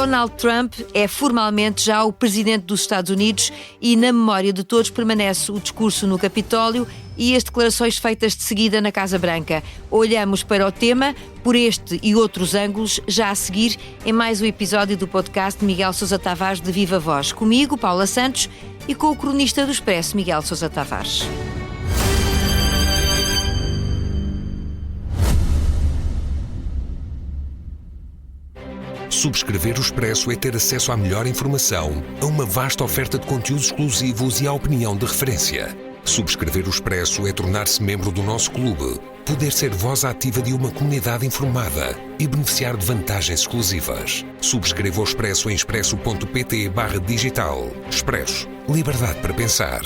Donald Trump é formalmente já o presidente dos Estados Unidos e na memória de todos permanece o discurso no Capitólio e as declarações feitas de seguida na Casa Branca. Olhamos para o tema por este e outros ângulos já a seguir em mais um episódio do podcast Miguel Sousa Tavares de Viva Voz. Comigo, Paula Santos, e com o cronista do Expresso, Miguel Sousa Tavares. Subscrever o Expresso é ter acesso à melhor informação, a uma vasta oferta de conteúdos exclusivos e à opinião de referência. Subscrever o Expresso é tornar-se membro do nosso clube, poder ser voz ativa de uma comunidade informada e beneficiar de vantagens exclusivas. Subscreva o Expresso em expresso.pt/digital. Expresso. Liberdade para pensar.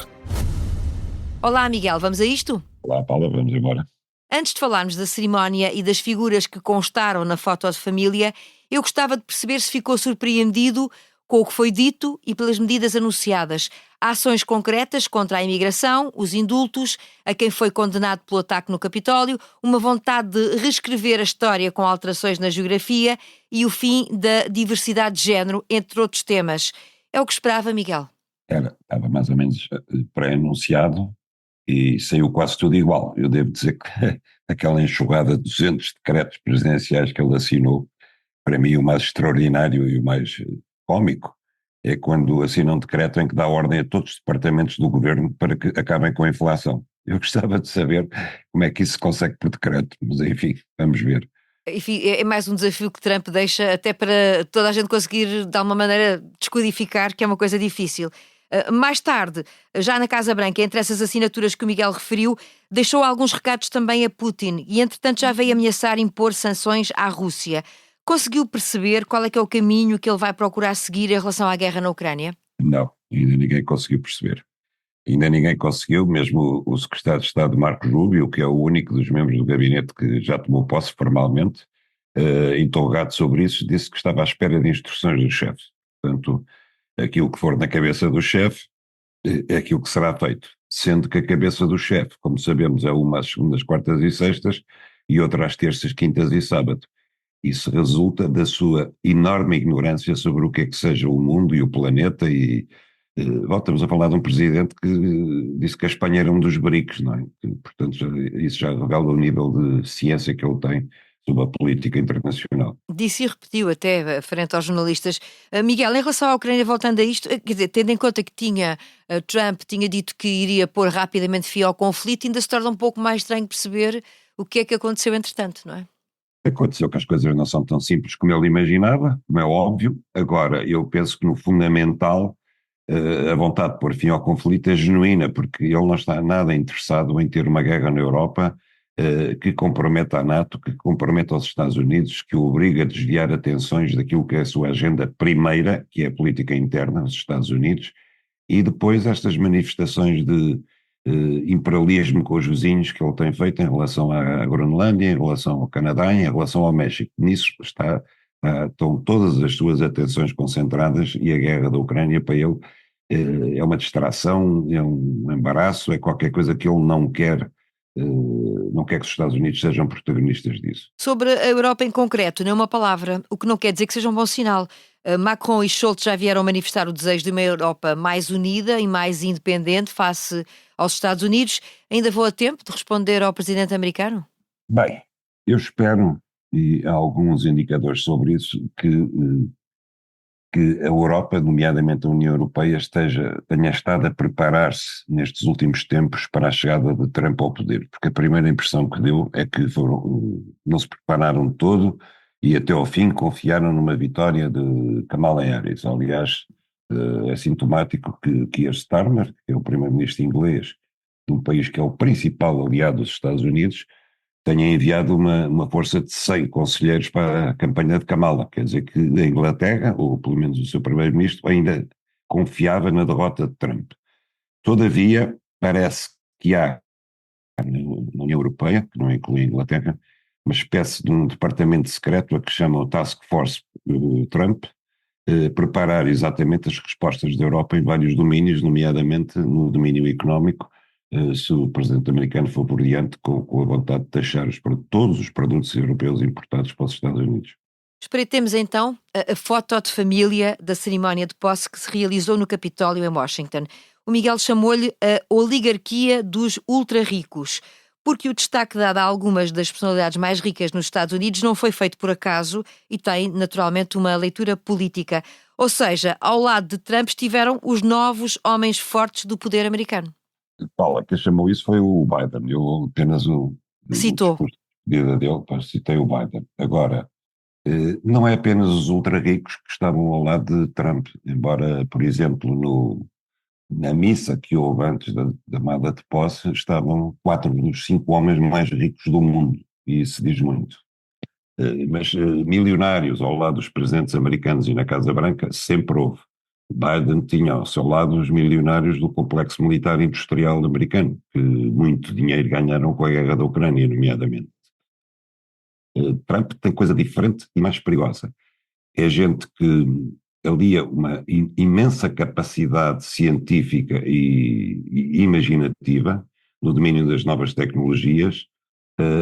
Olá, Miguel, vamos a isto? Olá, Paula, vamos embora. Antes de falarmos da cerimónia e das figuras que constaram na foto de família, eu gostava de perceber se ficou surpreendido com o que foi dito e pelas medidas anunciadas. Ações concretas contra a imigração, os indultos, a quem foi condenado pelo ataque no Capitólio, uma vontade de reescrever a história com alterações na geografia e o fim da diversidade de género, entre outros temas. É o que esperava, Miguel? Estava mais ou menos pré-anunciado e saiu quase tudo igual. Eu devo dizer que aquela enxurrada de 200 decretos presidenciais que ele assinou, para mim o mais extraordinário e o mais cómico é quando assina um decreto em que dá ordem a todos os departamentos do governo para que acabem com a inflação. Eu gostava de saber como é que isso se consegue por decreto, mas enfim, vamos ver. Enfim, é mais um desafio que Trump deixa até para toda a gente conseguir de alguma maneira descodificar, que é uma coisa difícil. Mais tarde, já na Casa Branca, entre essas assinaturas que o Miguel referiu, deixou alguns recados também a Putin e entretanto já veio ameaçar impor sanções à Rússia. Conseguiu perceber qual é que é o caminho que ele vai procurar seguir em relação à guerra na Ucrânia? Não, ainda ninguém conseguiu perceber. Ainda ninguém conseguiu, mesmo o secretário de Estado Marco Rubio, que é o único dos membros do gabinete que já tomou posse formalmente, interrogado sobre isso, disse que estava à espera de instruções do chefe. Portanto, aquilo que for na cabeça do chefe é aquilo que será feito. Sendo que a cabeça do chefe, como sabemos, é uma às segundas, quartas e sextas e outra às terças, quintas e sábado. Isso resulta da sua enorme ignorância sobre o que é que seja o mundo e o planeta e voltamos a falar de um presidente que disse que a Espanha era um dos BRICS, não é? Portanto, isso já revela o nível de ciência que ele tem sobre a política internacional. Disse e repetiu até frente aos jornalistas. Miguel, em relação à Ucrânia, voltando a isto, quer dizer, tendo em conta que Trump tinha dito que iria pôr rapidamente fim ao conflito, ainda se torna um pouco mais estranho perceber o que é que aconteceu entretanto, não é? Aconteceu que as coisas não são tão simples como ele imaginava, como é óbvio. Agora, eu penso que no fundamental a vontade de pôr fim ao conflito é genuína, porque ele não está nada interessado em ter uma guerra na Europa que comprometa a NATO, que comprometa os Estados Unidos, que o obriga a desviar atenções daquilo que é a sua agenda primeira, que é a política interna dos Estados Unidos, e depois estas manifestações de imperialismo com os vizinhos que ele tem feito em relação à Groenlândia, em relação ao Canadá, em relação ao México. Nisso estão todas as suas atenções concentradas e a guerra da Ucrânia para ele é uma distração, é um embaraço, é qualquer coisa que ele não quer que os Estados Unidos sejam protagonistas disso. Sobre a Europa em concreto, nem uma palavra, o que não quer dizer que seja um bom sinal. Macron e Scholz já vieram manifestar o desejo de uma Europa mais unida e mais independente face aos Estados Unidos. Ainda vou a tempo de responder ao presidente americano? Bem, eu espero, e há alguns indicadores sobre isso, que a Europa, nomeadamente a União Europeia, tenha estado a preparar-se nestes últimos tempos para a chegada de Trump ao poder, porque a primeira impressão que deu é que não se prepararam de todo e até ao fim confiaram numa vitória de Kamala Harris. Aliás, é sintomático que Keir Starmer, que é o primeiro-ministro inglês de um país que é o principal aliado dos Estados Unidos, tenha enviado uma força de 100 conselheiros para a campanha de Kamala. Quer dizer que a Inglaterra, ou pelo menos o seu primeiro-ministro, ainda confiava na derrota de Trump. Todavia, parece que há na União Europeia, que não inclui a Inglaterra, uma espécie de um departamento secreto a que chamam o Task Force Trump, preparar exatamente as respostas da Europa em vários domínios, nomeadamente no domínio económico, se o presidente americano for por diante com a vontade de taxar todos os produtos europeus importados para os Estados Unidos. Espreitemos então a foto de família da cerimónia de posse que se realizou no Capitólio em Washington. O Miguel chamou-lhe a oligarquia dos ultra-ricos, porque o destaque dado a algumas das personalidades mais ricas nos Estados Unidos não foi feito por acaso e tem, naturalmente, uma leitura política. Ou seja, ao lado de Trump estiveram os novos homens fortes do poder americano. Paula, quem chamou isso foi o Biden. Eu apenas o Citou. discurso de despedida dele, citei o Biden. Agora, não é apenas os ultra-ricos que estavam ao lado de Trump, embora, por exemplo, na missa que houve antes da tomada de posse, estavam 4 dos 5 homens mais ricos do mundo, e isso diz muito. Mas milionários ao lado dos presidentes americanos e na Casa Branca sempre houve. Biden tinha ao seu lado os milionários do complexo militar industrial americano, que muito dinheiro ganharam com a guerra da Ucrânia, nomeadamente. Trump tem coisa diferente e mais perigosa. É gente que alia uma imensa capacidade científica e imaginativa no domínio das novas tecnologias,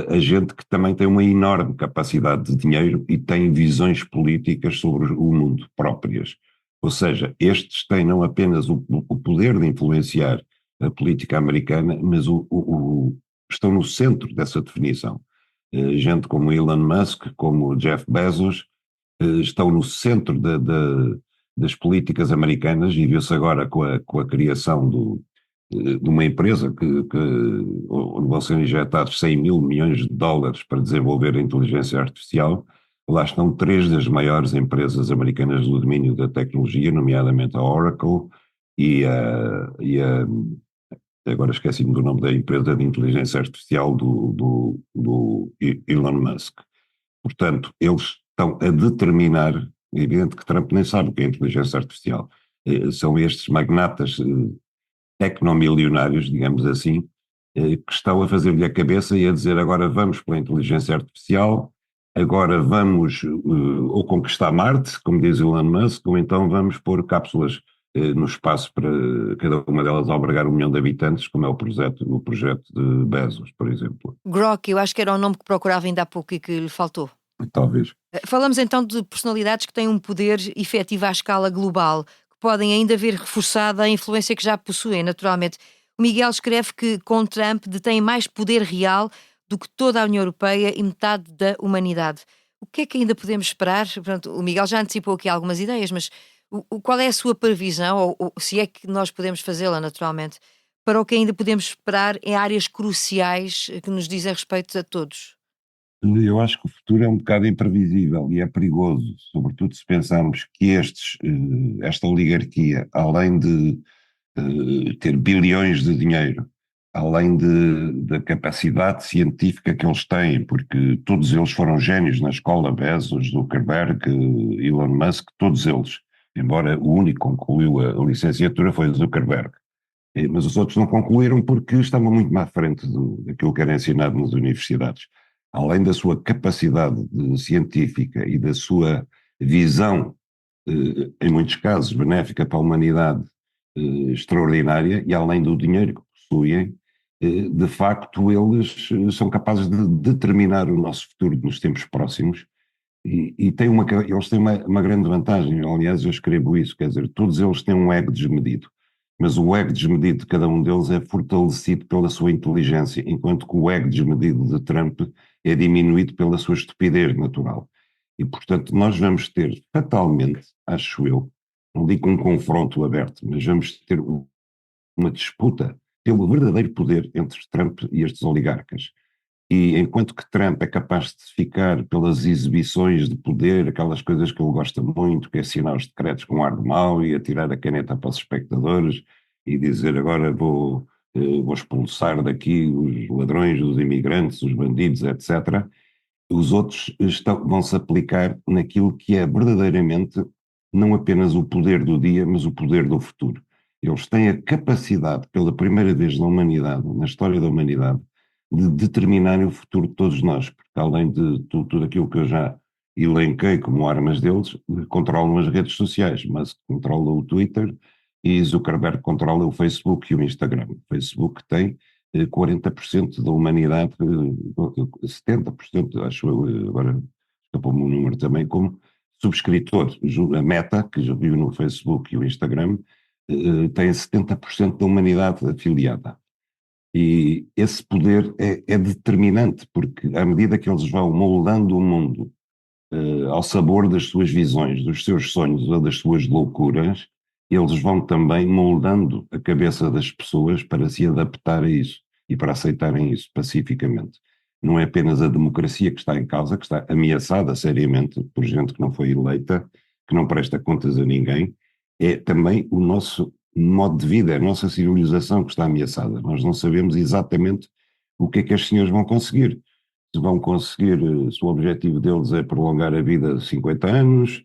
a gente que também tem uma enorme capacidade de dinheiro e tem visões políticas sobre o mundo próprias. Ou seja, estes têm não apenas o poder de influenciar a política americana, mas estão no centro dessa definição. Gente como Elon Musk, como Jeff Bezos, estão no centro das políticas americanas, e viu-se agora com a criação de uma empresa onde vão ser injetados 100 mil milhões de dólares para desenvolver a inteligência artificial. Lá estão 3 das maiores empresas americanas do domínio da tecnologia, nomeadamente a Oracle agora esqueci-me do nome da empresa de inteligência artificial do Elon Musk. Portanto, eles estão a determinar, é evidente que Trump nem sabe o que é inteligência artificial, são estes magnatas tecnomilionários, digamos assim, que estão a fazer-lhe a cabeça e a dizer agora vamos pela inteligência artificial, agora vamos ou conquistar Marte, como diz Elon Musk, ou então vamos pôr cápsulas no espaço para cada uma delas albergar 1 milhão de habitantes, como é o projeto de Bezos, por exemplo. Grok, eu acho que era o nome que procurava ainda há pouco e que lhe faltou. Talvez. Falamos então de personalidades que têm um poder efetivo à escala global, que podem ainda ver reforçada a influência que já possuem, naturalmente. O Miguel escreve que com Trump detém mais poder real do que toda a União Europeia e metade da humanidade. O que é que ainda podemos esperar? Pronto, o Miguel já antecipou aqui algumas ideias, mas qual é a sua previsão, ou se é que nós podemos fazê-la naturalmente, para o que ainda podemos esperar em áreas cruciais que nos dizem respeito a todos? Eu acho que o futuro é um bocado imprevisível e é perigoso, sobretudo se pensarmos que esta oligarquia, além de ter bilhões de dinheiro, além da capacidade científica que eles têm, porque todos eles foram génios na escola, Bezos, Zuckerberg, Elon Musk, todos eles, embora o único que concluiu a licenciatura foi Zuckerberg. Mas os outros não concluíram porque estavam muito à frente daquilo que era ensinado nas universidades. Além da sua capacidade científica e da sua visão, em muitos casos, benéfica para a humanidade, extraordinária, e além do dinheiro que possuem, de facto eles são capazes de determinar o nosso futuro nos tempos próximos, e eles têm uma grande vantagem. Aliás, eu escrevo isso, quer dizer, todos eles têm um ego desmedido, mas o ego desmedido de cada um deles é fortalecido pela sua inteligência, enquanto que o ego desmedido de Trump é diminuído pela sua estupidez natural. E, portanto, nós vamos ter fatalmente, acho eu, não digo um confronto aberto, mas vamos ter uma disputa pelo verdadeiro poder entre Trump e estes oligarcas. E enquanto que Trump é capaz de ficar pelas exibições de poder, aquelas coisas que ele gosta muito, que é assinar os decretos com ar de mau e atirar a caneta para os espectadores e dizer agora vou expulsar daqui os ladrões, os imigrantes, os bandidos, etc., os outros vão-se aplicar naquilo que é verdadeiramente não apenas o poder do dia, mas o poder do futuro. Eles têm a capacidade, pela primeira vez na humanidade, na história da humanidade, de determinarem o futuro de todos nós, porque além de tudo aquilo que eu já elenquei como armas deles, controlam as redes sociais, mas controla o Twitter e Zuckerberg controla o Facebook e o Instagram. O Facebook tem 40% da humanidade, 70%, acho eu, agora escapou-me o número também, como subscritor. A Meta, que já viu no Facebook e o Instagram, tem 70% da humanidade afiliada. E esse poder é determinante, porque à medida que eles vão moldando o mundo ao sabor das suas visões, dos seus sonhos ou das suas loucuras, eles vão também moldando a cabeça das pessoas para se adaptar a isso e para aceitarem isso pacificamente. Não é apenas a democracia que está em causa, que está ameaçada seriamente por gente que não foi eleita, que não presta contas a ninguém, é também o nosso modo de vida, a nossa civilização que está ameaçada. Nós não sabemos exatamente o que é que as senhoras vão conseguir. Se vão conseguir, se o objetivo deles é prolongar a vida de 50 anos,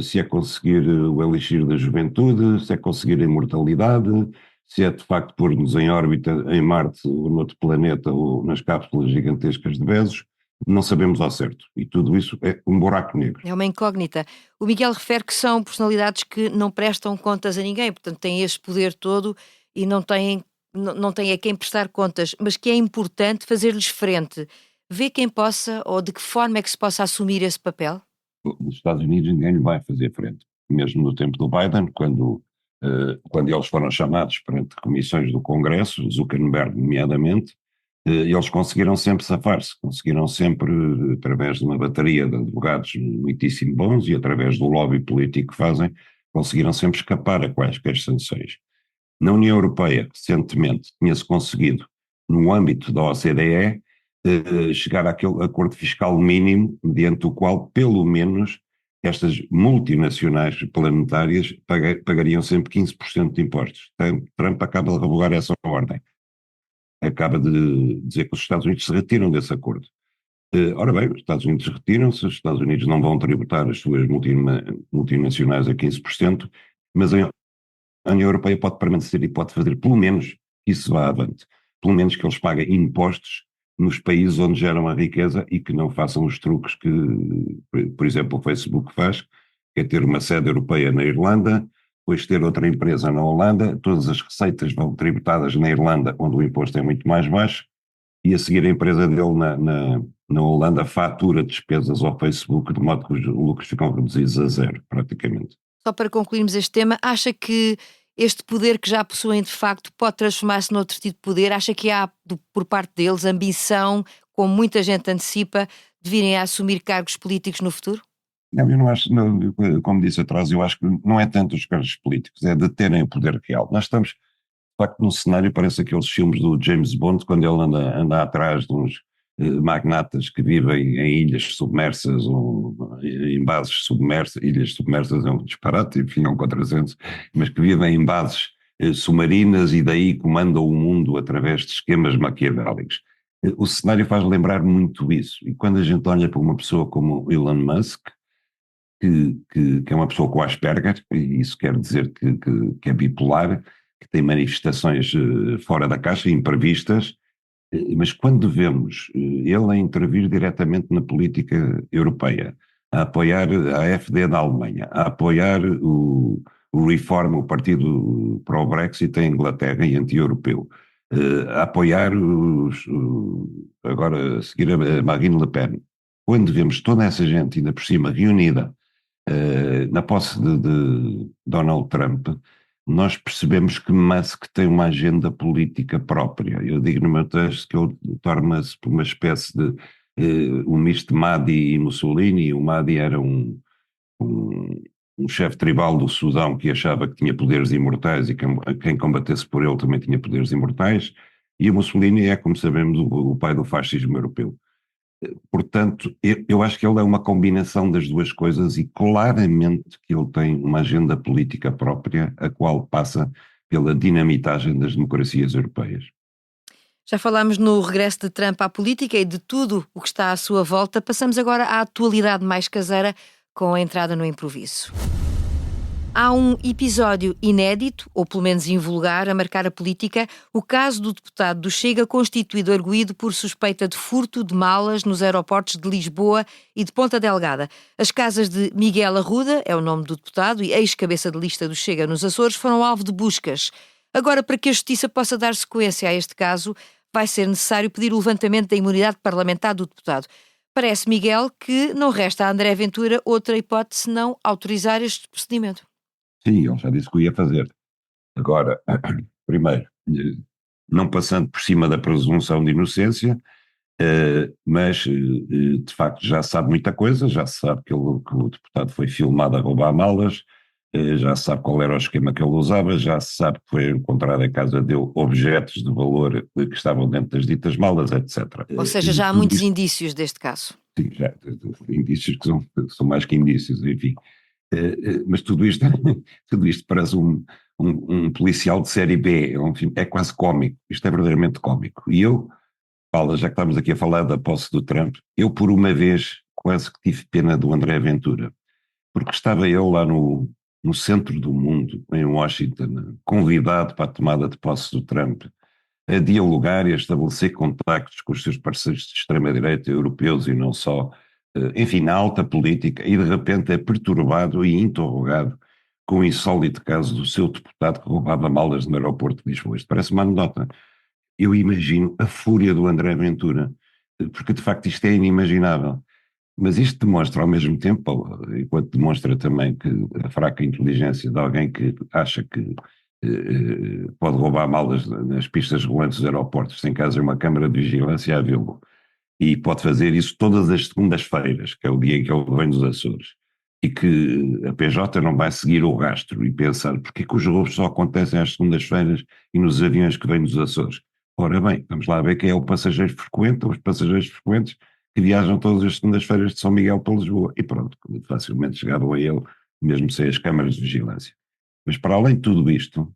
se é conseguir o elixir da juventude, se é conseguir a imortalidade, se é de facto pôr-nos em órbita em Marte ou noutro planeta ou nas cápsulas gigantescas de Bezos, não sabemos ao certo. E tudo isso é um buraco negro. É uma incógnita. O Miguel refere que são personalidades que não prestam contas a ninguém, portanto têm esse poder todo e não têm a quem prestar contas, mas que é importante fazer-lhes frente. Vê quem possa ou de que forma é que se possa assumir esse papel? Nos Estados Unidos ninguém lhe vai fazer frente. Mesmo no tempo do Biden, quando eles foram chamados perante comissões do Congresso, Zuckerberg nomeadamente, eles conseguiram sempre safar-se, conseguiram sempre, através de uma bateria de advogados muitíssimo bons e através do lobby político que fazem, conseguiram sempre escapar a quaisquer sanções. Na União Europeia, recentemente, tinha-se conseguido, no âmbito da OCDE, chegar àquele acordo fiscal mínimo, mediante o qual, pelo menos, estas multinacionais planetárias pagariam sempre 15% de impostos. Trump acaba de revogar essa ordem. Acaba de dizer que os Estados Unidos se retiram desse acordo. Ora bem, os Estados Unidos retiram-se, os Estados Unidos não vão tributar as suas multinacionais a 15%, mas a União Europeia pode permanecer e pode fazer pelo menos que isso vá avante. Pelo menos que eles paguem impostos nos países onde geram a riqueza e que não façam os truques que, por exemplo, o Facebook faz, que é ter uma sede europeia na Irlanda, depois ter outra empresa na Holanda, todas as receitas vão tributadas na Irlanda, onde o imposto é muito mais baixo, e a seguir a empresa dele na Holanda fatura despesas ao Facebook, de modo que os lucros ficam reduzidos a zero, praticamente. Só para concluirmos este tema, acha que este poder que já possuem de facto pode transformar-se noutro tipo de poder? Acha que há, por parte deles, ambição, como muita gente antecipa, de virem a assumir cargos políticos no futuro? Não, eu não acho, não, como disse atrás, eu acho que não é tanto os cargos políticos, é de terem o poder real. Nós estamos, de facto, num cenário, parece aqueles filmes do James Bond, quando ele anda atrás de uns magnatas que vivem em ilhas submersas ou em bases submersas. Ilhas submersas é um disparate, enfim, é um contrassenso, mas que vivem em bases submarinas e daí comandam o mundo através de esquemas maquiavélicos. O cenário faz lembrar muito isso, e quando a gente olha para uma pessoa como Elon Musk, que é uma pessoa com Asperger, e isso quer dizer que é bipolar, que tem manifestações fora da caixa, imprevistas, mas quando vemos ele a intervir diretamente na política europeia, a apoiar a AfD da Alemanha, a apoiar o Reform, o partido pró-Brexit em Inglaterra e anti-europeu, a apoiar agora a seguir a Marine Le Pen, quando vemos toda essa gente ainda por cima reunida na posse de Donald Trump, nós percebemos que Musk tem uma agenda política própria. Eu digo no meu texto que ele torna-se uma espécie de um misto de Mahdi e Mussolini. O Mahdi era um chefe tribal do Sudão que achava que tinha poderes imortais e quem combatesse por ele também tinha poderes imortais, e o Mussolini é, como sabemos, o pai do fascismo europeu. Portanto, eu acho que ele é uma combinação das duas coisas e claramente que ele tem uma agenda política própria, a qual passa pela dinamitagem das democracias europeias. Já falámos no regresso de Trump à política e de tudo o que está à sua volta. Passamos agora à atualidade mais caseira com a entrada no improviso. Há um episódio inédito, ou pelo menos invulgar, a marcar a política, o caso do deputado do Chega constituído arguido por suspeita de furto de malas nos aeroportos de Lisboa e de Ponta Delgada. As casas de Miguel Arruda, é o nome do deputado, e ex-cabeça de lista do Chega nos Açores, foram alvo de buscas. Agora, para que a Justiça possa dar sequência a este caso, vai ser necessário pedir o levantamento da imunidade parlamentar do deputado. parece, Miguel, que não resta a André Ventura outra hipótese senão autorizar este procedimento. Sim, ele já disse que o ia fazer. Agora, primeiro, não passando por cima da presunção de inocência, mas de facto já se sabe muita coisa, já se sabe que o deputado foi filmado a roubar malas, já se sabe qual era o esquema que ele usava, já se sabe que foi encontrado em casa dele objetos de valor que estavam dentro das ditas malas, etc. Ou seja, já há muitos indícios deste caso. Sim, já, indícios que são mais que indícios, enfim. Mas tudo isto parece um policial de série B, é quase cómico, isto é verdadeiramente cómico. E eu, Paula, já que estamos aqui a falar da posse do Trump, eu por uma vez quase que tive pena do André Ventura, porque estava ele lá no centro do mundo, em Washington, convidado para a tomada de posse do Trump, a dialogar e a estabelecer contactos com os seus parceiros de extrema-direita europeus e não só, enfim, na alta política, e de repente é perturbado e interrogado com o insólito caso do seu deputado que roubava malas no aeroporto de Lisboa. Isto parece uma anedota. Eu imagino a fúria do André Ventura, porque de facto isto é inimaginável. Mas isto demonstra ao mesmo tempo, enquanto demonstra também que a fraca inteligência de alguém que acha que pode roubar malas nas pistas rolantes dos aeroportos, sem caso uma câmara de vigilância a vê-lo, e pode fazer isso todas as segundas-feiras, que é o dia em que ele vem dos Açores, e que a PJ não vai seguir o rastro e pensar porque é que os roubos só acontecem às segundas-feiras e nos aviões que vêm dos Açores. Ora bem, vamos lá ver quem é o passageiro frequente, ou os passageiros frequentes que viajam todas as segundas-feiras de São Miguel para Lisboa. E pronto, facilmente chegavam a ele, mesmo sem as câmaras de vigilância. Mas para além de tudo isto,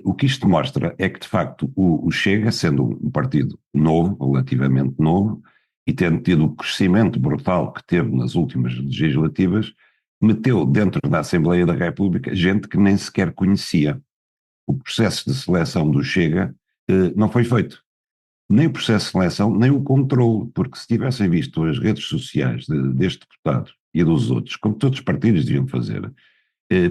o que isto mostra é que de facto o Chega, sendo um partido novo, relativamente novo, e tendo tido o crescimento brutal que teve nas últimas legislativas, meteu dentro da Assembleia da República gente que nem sequer conhecia. O processo de seleção do Chega não foi feito. Nem o processo de seleção, nem o controle, porque se tivessem visto as redes sociais deste deputado e dos outros, como todos os partidos deviam fazer,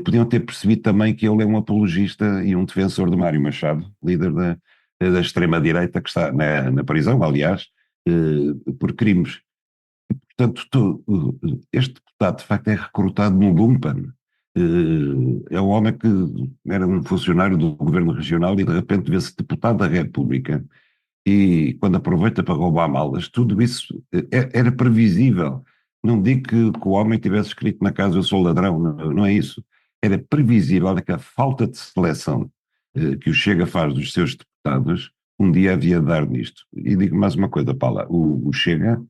podiam ter percebido também que ele é um apologista e um defensor de Mário Machado, líder da extrema-direita, que está na prisão, aliás, por crimes. E, portanto, este deputado, de facto, é recrutado no lumpen. É um homem que era um funcionário do governo regional e, de repente, vê-se deputado da República. E quando aproveita para roubar malas, tudo isso era previsível. Não digo que o homem tivesse escrito na casa eu sou ladrão, não é isso. Era previsível que a falta de seleção que o Chega faz dos seus deputados, um dia havia de dar nisto. E digo mais uma coisa, Paula, o Chega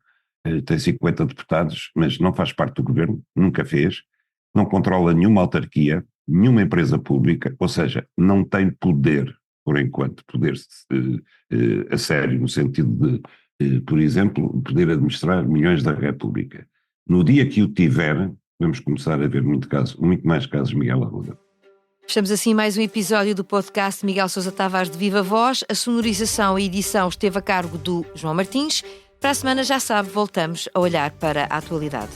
tem 50 deputados, mas não faz parte do governo, nunca fez, não controla nenhuma autarquia, nenhuma empresa pública, ou seja, não tem poder, por enquanto, poder a sério, no sentido de, por exemplo, poder administrar milhões da República. No dia que o tiver, vamos começar a ver muito mais casos Miguel Arruda. Fechamos assim mais um episódio do podcast Miguel Sousa Tavares de Viva Voz. A sonorização e edição esteve a cargo do João Martins. Para a semana, já sabe, voltamos a olhar para a atualidade.